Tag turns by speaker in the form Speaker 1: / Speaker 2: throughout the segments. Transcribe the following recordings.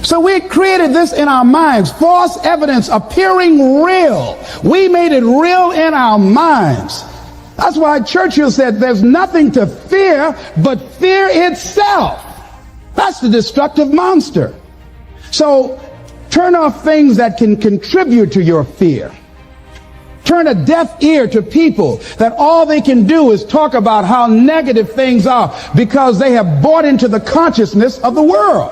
Speaker 1: So we created this in our minds, false evidence appearing real. We made it real in our minds. That's why Churchill said there's nothing to fear but fear itself. That's the destructive monster. So turn off things that can contribute to your fear. Turn a deaf ear to people that all they can do is talk about how negative things are because they have bought into the consciousness of the world.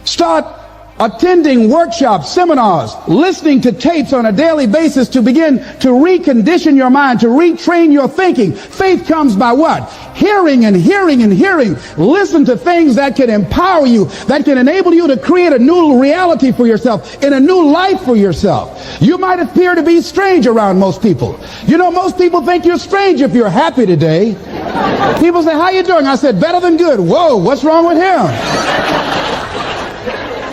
Speaker 1: Start attending workshops, seminars, listening to tapes on a daily basis to begin to recondition your mind, to retrain your thinking. Faith comes by what? Hearing and hearing and hearing. Listen to things that can empower you, that can enable you to create a new reality for yourself, and a new life for yourself. You might appear to be strange around most people. You know, most people think you're strange if you're happy today. People say, how you doing? I said, better than good. Whoa, what's wrong with him?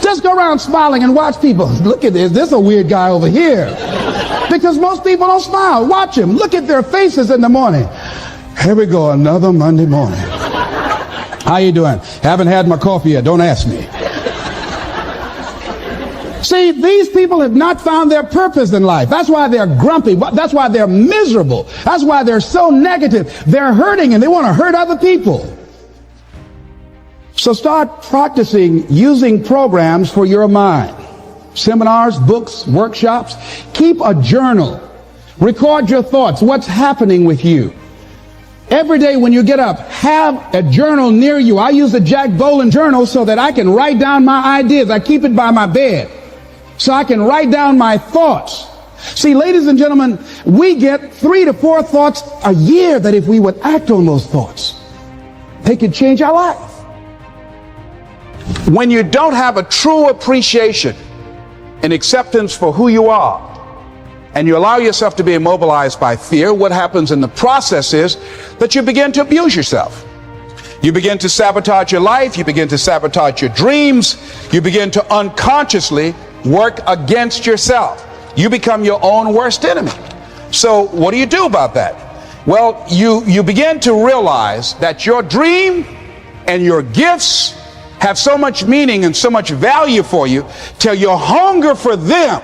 Speaker 1: Just go around smiling and watch people. Look at this. This is a weird guy over here. Because most people don't smile. Watch them. Look at their faces in the morning. Here we go, another Monday morning. How you doing? Haven't had my coffee yet. Don't ask me. See, these people have not found their purpose in life. That's why they're grumpy. That's why they're miserable. That's why they're so negative. They're hurting and they want to hurt other people. So start practicing using programs for your mind. Seminars, books, workshops. Keep a journal. Record your thoughts. What's happening with you? Every day when you get up, have a journal near you. I use the Jack Boland journal so that I can write down my ideas. I keep it by my bed so I can write down my thoughts. See, ladies and gentlemen, we get 3 to 4 thoughts a year that if we would act on those thoughts, they could change our life. When you don't have a true appreciation and acceptance for who you are, and you allow yourself to be immobilized by fear, what happens in the process is that you begin to abuse yourself. You begin to sabotage your life. You begin to sabotage your dreams. You begin to unconsciously work against yourself. You become your own worst enemy. So what do you do about that? Well, you begin to realize that your dream and your gifts have so much meaning and so much value for you till your hunger for them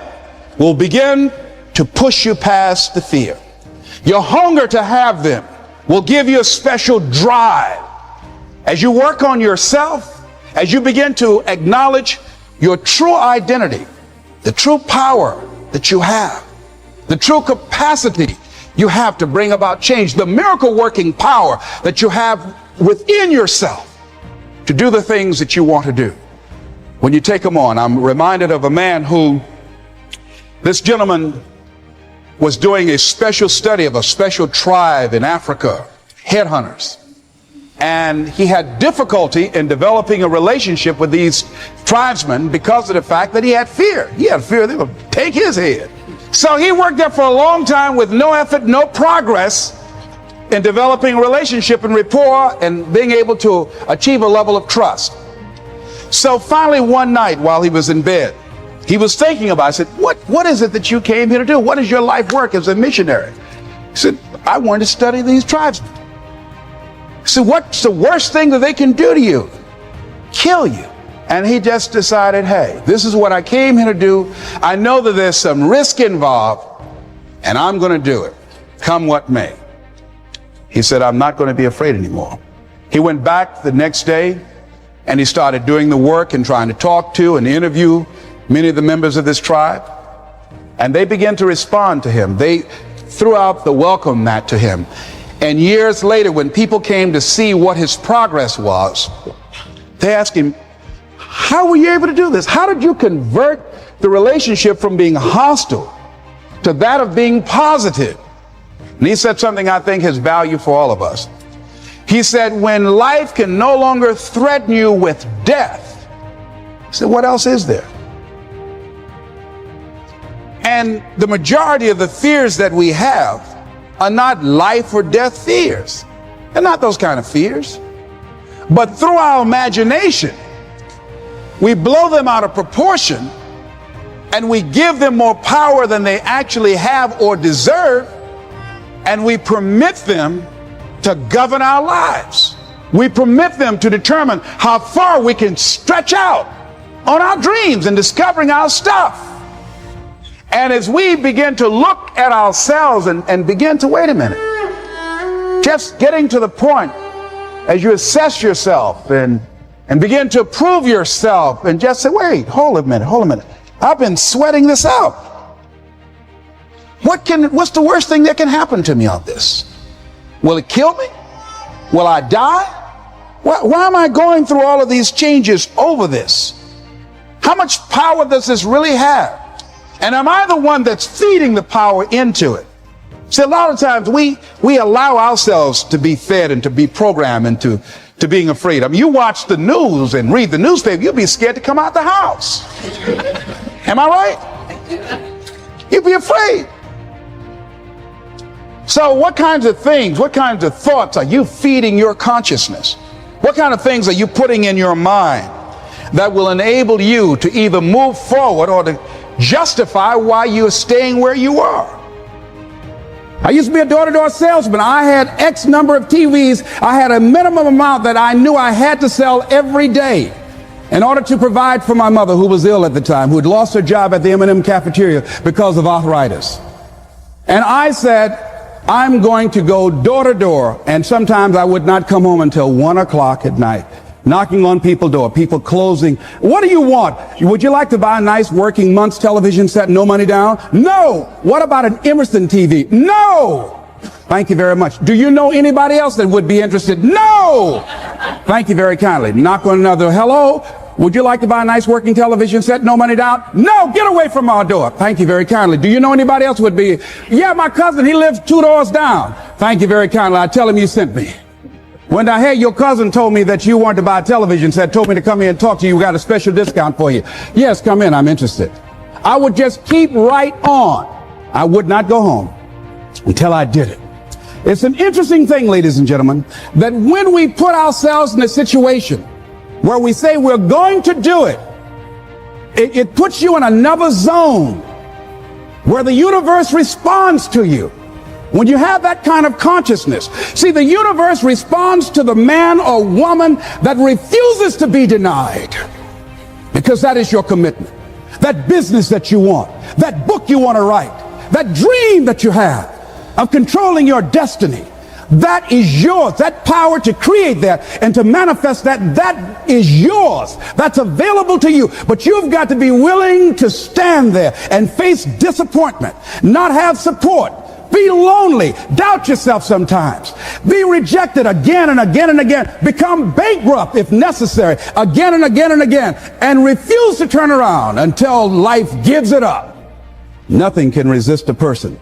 Speaker 1: will begin to push you past the fear. Your hunger to have them will give you a special drive. As you work on yourself, as you begin to acknowledge your true identity, the true power that you have, the true capacity you have to bring about change, the miracle working power that you have within yourself to do the things that you want to do. When you take them on, I'm reminded of a man who, this gentleman was doing a special study of a special tribe in Africa, headhunters. And he had difficulty in developing a relationship with these tribesmen because of the fact that he had fear. He had fear they would take his head. So he worked there for a long time with no effort, no progress in developing a relationship and rapport and being able to achieve a level of trust. So finally one night while he was in bed, he was thinking about it. I said, what is it that you came here to do? What is your life work as a missionary? He said, I wanted to study these tribesmen. He said, what's the worst thing that they can do to you? Kill you. And he just decided, hey, this is what I came here to do. I know that there's some risk involved, and I'm going to do it, come what may. He said, I'm not going to be afraid anymore. He went back the next day, and he started doing the work and trying to talk to and interview many of the members of this tribe. And they began to respond to him. They threw out the welcome mat to him. And years later, when people came to see what his progress was, they asked him, how were you able to do this? How did you convert the relationship from being hostile to that of being positive? And he said something I think has value for all of us. He said, when life can no longer threaten you with death, he said, what else is there? And the majority of the fears that we have are not life or death fears. They're not those kind of fears. But through our imagination, we blow them out of proportion and we give them more power than they actually have or deserve, and we permit them to govern our lives. We permit them to determine how far we can stretch out on our dreams and discovering our stuff. And as we begin to look at ourselves and begin to, wait a minute, just getting to the point as you assess yourself and begin to prove yourself and just say, wait, hold a minute. I've been sweating this out. What's the worst thing that can happen to me on this? Will it kill me? Will I die? Why am I going through all of these changes over this? How much power does this really have? And am I the one that's feeding the power into it? See, a lot of times we allow ourselves to be fed and to be programmed into being afraid. I mean, you watch the news and read the newspaper, you'll be scared to come out the house. Am I right? You'll be afraid. So what kinds of things, what kinds of thoughts are you feeding your consciousness? What kind of things are you putting in your mind that will enable you to either move forward or to justify why you're staying where you are? I used to be a door-to-door salesman. I had X number of TVs. I had a minimum amount that I knew I had to sell every day in order to provide for my mother, who was ill at the time, who had lost her job at the M&M cafeteria because of arthritis. And I said, I'm going to go door to door, and sometimes I would not come home until 1 o'clock at night, knocking on people's door, people closing. What do you want? Would you like to buy a nice working month's television set, no money down? No. What about an Emerson TV? No. Thank you very much. Do you know anybody else that would be interested? No. Thank you very kindly. Knock on another. Hello. Would you like to buy a nice working television set, no money down? No, get away from our door. Thank you very kindly. Do you know anybody else would be? Yeah, my cousin, he lives 2 doors down. Thank you very kindly. I tell him you sent me. When I heard your cousin told me that you wanted to buy a television set, told me to come here and talk to you, we got a special discount for you. Yes, come in, I'm interested. I would just keep right on. I would not go home until I did it. It's an interesting thing, ladies and gentlemen, that when we put ourselves in a situation where we say we're going to do it, it puts you in another zone where the universe responds to you. When you have that kind of consciousness, see, the universe responds to the man or woman that refuses to be denied, because that is your commitment. That business that you want, that book you want to write, that dream that you have of controlling your destiny, that is yours. That power to create that and to manifest that, that is yours. That's available to you. But you've got to be willing to stand there and face disappointment, not have support, be lonely, doubt yourself sometimes, be rejected again and again and again, become bankrupt if necessary, again and again and again, and refuse to turn around until life gives it up. Nothing can resist a person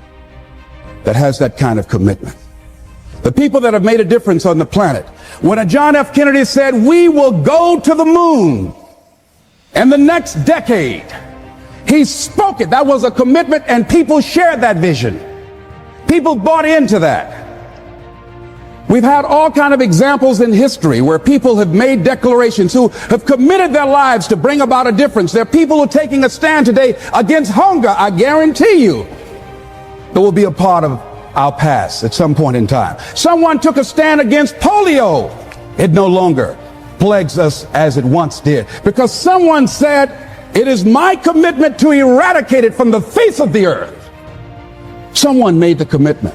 Speaker 1: that has that kind of commitment. The people that have made a difference on the planet. When John F. Kennedy said, we will go to the moon in the next decade, he spoke it. That was a commitment, and people shared that vision. People bought into that. We've had all kinds of examples in history where people have made declarations, who have committed their lives to bring about a difference. There are people who are taking a stand today against hunger. I guarantee you it will be a part of our past at some point in time. Someone took a stand against polio. It no longer plagues us as it once did, because someone said, it is my commitment to eradicate it from the face of the earth. Someone made the commitment.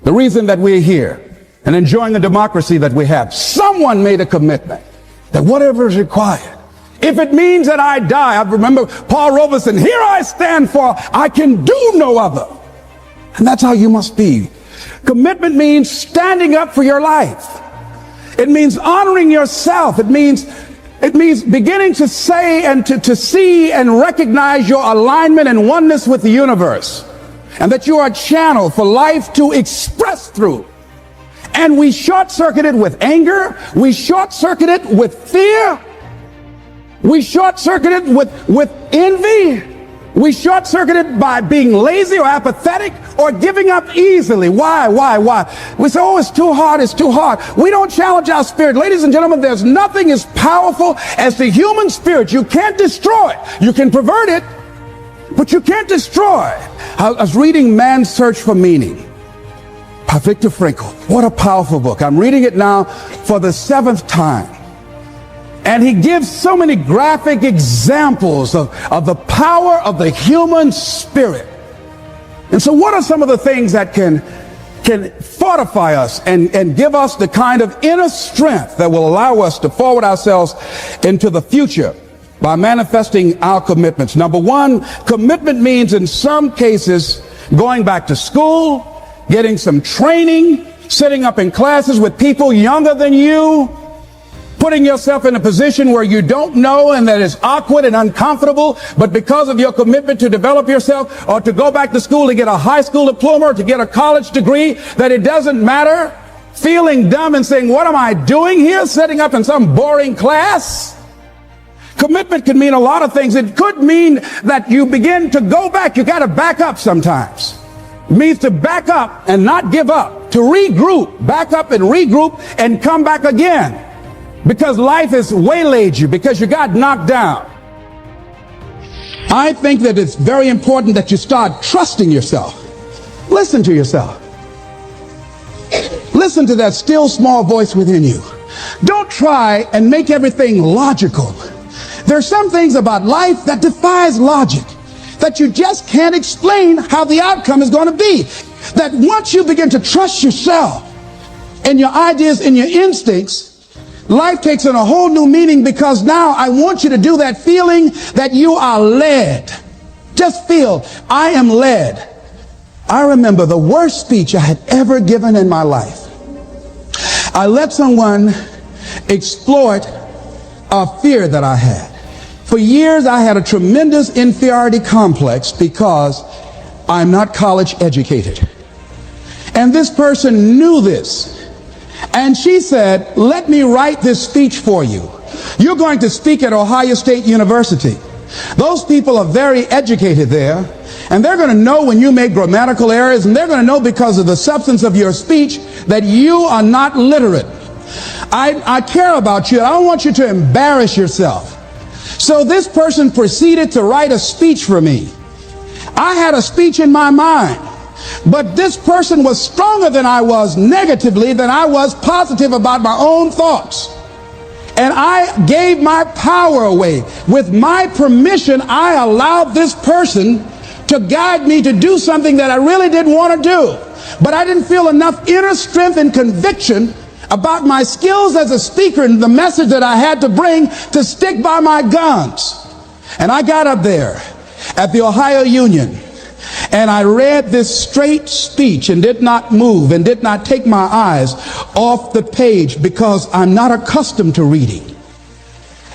Speaker 1: The reason that we're here and enjoying the democracy that we have, someone made a commitment that whatever is required, if it means that I die. I remember Paul Robeson, here I stand, for I can do no other. And that's how you must be. Commitment means standing up for your life. It means honoring yourself. It means beginning to say and to see and recognize your alignment and oneness with the universe, and that you are a channel for life to express through. And we short-circuit it with anger. We short-circuit it with fear. We short-circuit it with envy. We short-circuit it by being lazy or apathetic or giving up easily. Why? We say, oh, it's too hard, it's too hard. We don't challenge our spirit. Ladies and gentlemen, there's nothing as powerful as the human spirit. You can't destroy it. You can pervert it, but you can't destroy it. I was reading Man's Search for Meaning by Viktor Frankl. What a powerful book. I'm reading it now for the 7th time. And he gives so many graphic examples of the power of the human spirit. And so what are some of the things that can fortify us and give us the kind of inner strength that will allow us to forward ourselves into the future by manifesting our commitments? Number one, commitment means in some cases going back to school, getting some training, sitting up in classes with people younger than you, putting yourself in a position where you don't know and that is awkward and uncomfortable, but because of your commitment to develop yourself or to go back to school to get a high school diploma or to get a college degree, that it doesn't matter, feeling dumb and saying, what am I doing here, sitting up in some boring class? Commitment can mean a lot of things. It could mean that you begin to go back. You got to back up sometimes. It means to back up and not give up, to regroup, back up and regroup and come back again. Because life has waylaid you, because you got knocked down. I think that it's very important that you start trusting yourself. Listen to yourself. Listen to that still small voice within you. Don't try and make everything logical. There are some things about life that defies logic, that you just can't explain how the outcome is going to be. That once you begin to trust yourself and your ideas and your instincts, life takes on a whole new meaning, because now I want you to do that feeling that you are led. Just feel, I am led. I remember the worst speech I had ever given in my life. I let someone exploit a fear that I had. For years I had a tremendous inferiority complex because I'm not college educated. And this person knew this. And she said, let me write this speech for you. You're going to speak at Ohio State University. Those people are very educated there, and they're going to know when you make grammatical errors, and they're going to know because of the substance of your speech that you are not literate. I care about you. I don't want you to embarrass yourself. So this person proceeded to write a speech for me. I had a speech in my mind. But this person was stronger than I was negatively than I was positive about my own thoughts. And I gave my power away. With my permission, I allowed this person to guide me to do something that I really didn't want to do. But I didn't feel enough inner strength and conviction about my skills as a speaker and the message that I had to bring to stick by my guns. And I got up there at the Ohio Union, and I read this straight speech and did not move and did not take my eyes off the page, because I'm not accustomed to reading.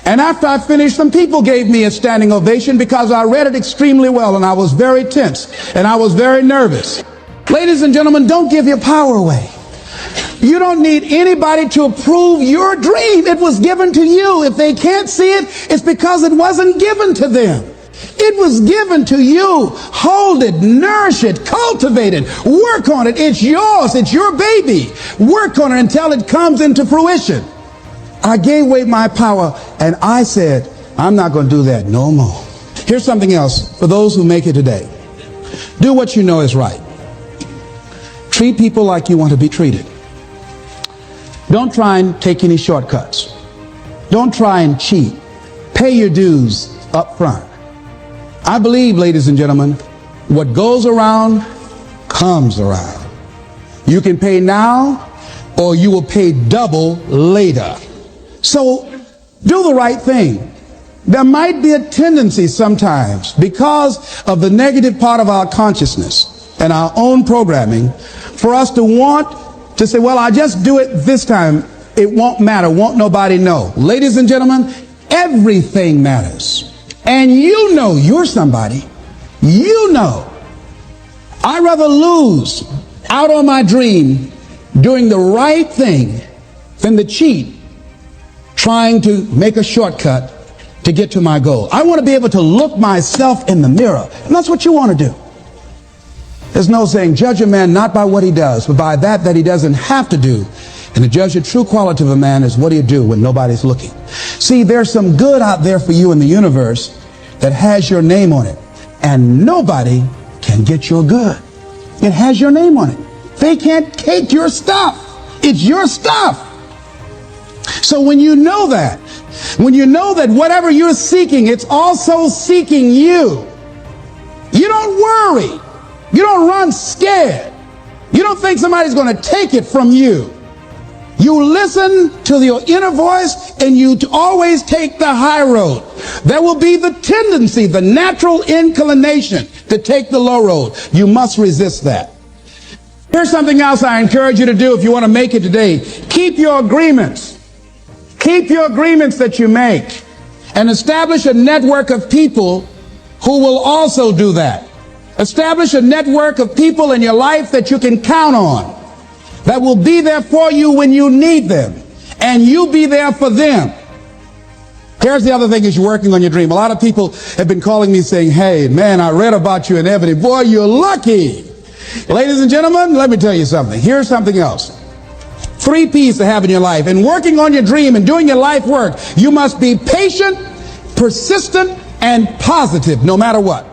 Speaker 1: And after I finished, some people gave me a standing ovation because I read it extremely well, and I was very tense and I was very nervous. Ladies and gentlemen, don't give your power away. You don't need anybody to approve your dream. It was given to you. If they can't see it, it's because it wasn't given to them. It was given to you. Hold it, nourish it, cultivate it, work on it. It's yours. It's your baby. Work on it until it comes into fruition. I gave away my power, and I said, I'm not going to do that no more. Here's something else for those who make it today. Do what you know is right. Treat people like you want to be treated. Don't try and take any shortcuts. Don't try and cheat. Pay your dues up front. I believe, ladies and gentlemen, what goes around comes around. You can pay now, or you will pay double later. So do the right thing. There might be a tendency sometimes, because of the negative part of our consciousness and our own programming, for us to want to say, well, I'll just do it this time. It won't matter. Won't nobody know. Ladies and gentlemen, everything matters. And you know you're somebody. You know. I'd rather lose out on my dream doing the right thing than to cheat trying to make a shortcut to get to my goal. I want to be able to look myself in the mirror. And that's what you want to do. There's no saying, judge a man not by what he does, but by that he doesn't have to do. And to judge the true quality of a man is what do you do when nobody's looking. See, there's some good out there for you in the universe that has your name on it. And nobody can get your good. It has your name on it. They can't take your stuff. It's your stuff. So when you know that,
Speaker 2: when you know that whatever you're seeking, it's also seeking you, you don't worry. You don't run scared. You don't think somebody's going to take it from you. You listen to your inner voice and you always take the high road. There will be the tendency, the natural inclination to take the low road. You must resist that. Here's something else I encourage you to do if you want to make it today. Keep your agreements. Keep your agreements that you make and establish a network of people who will also do that. Establish a network of people in your life that you can count on, that will be there for you when you need them, and you be there for them. Here's the other thing as you're working on your dream. A lot of people have been calling me saying, hey, man, I read about you in Ebony. Boy, you're lucky. Ladies and gentlemen, let me tell you something. Here's something else. 3 P's to have in your life. In working on your dream and doing your life work, you must be patient, persistent, and positive no matter what.